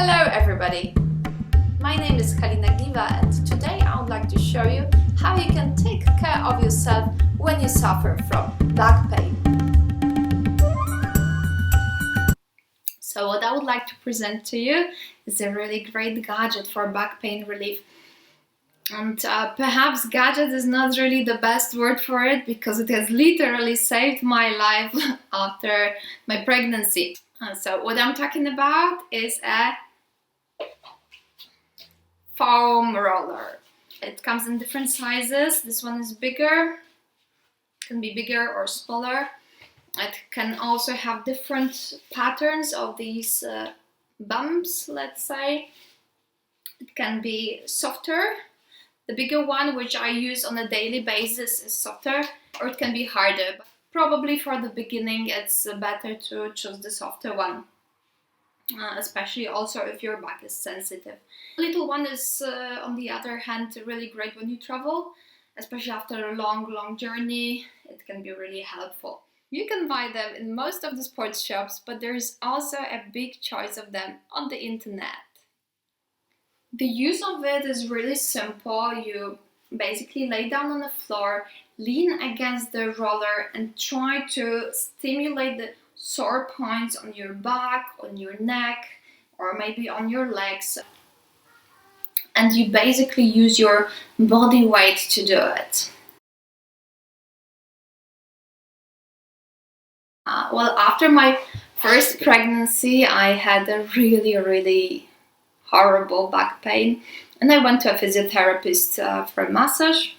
Hello everybody! My name is Halina Gliwa and today I would like to show you how you can take care of yourself when you suffer from back pain. So what I would like to present to you is a really great gadget for back pain relief. And perhaps gadget is not really the best word for it because it has literally saved my life after my pregnancy. So what I'm talking about is a foam roller. It comes in different sizes. This one is bigger, can be bigger or smaller. It can also have different patterns of these bumps, let's say. It can be softer. The bigger one, which I use on a daily basis, is softer, or it can be harder. But probably for the beginning, it's better to choose the softer one, especially also if your back is sensitive. The little one is, on the other hand, really great when you travel, especially after a long journey. It can be really helpful. You can buy them in most of the sports shops, but there is also a big choice of them on the internet. The use of it is really simple. You basically lay down on the floor, lean against the roller and try to stimulate the sore points on your back, on your neck, or maybe on your legs. And you basically use your body weight to do it. Well, after my first pregnancy, I had a really horrible back pain, and I went to a physiotherapist for a massage.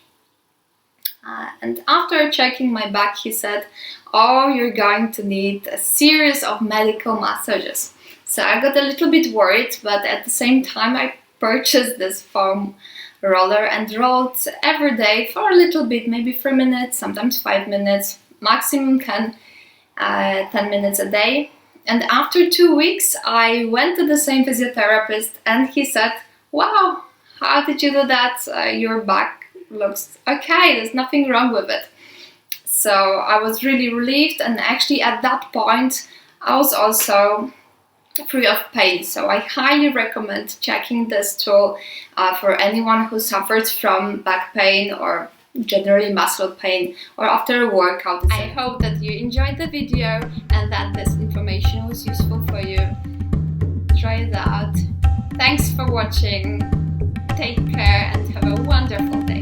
And after checking my back, he said, "Oh, you're going to need a series of medical massages." So I got a little bit worried, but at the same time I purchased this foam roller and rolled every day for a little bit, maybe 3 minutes, sometimes 5 minutes, maximum 10 minutes a day. And after 2 weeks, I went to the same physiotherapist and he said, "Wow, how did you do that? Your back looks okay, there's nothing wrong with it." So I was really relieved, and actually at that point I was also free of pain. So I highly recommend checking this tool for anyone who suffers from back pain or generally muscle pain or after a workout. I hope that you enjoyed the video and that this information was useful for you. Try it out. Thanks for watching. Take care and have a wonderful day.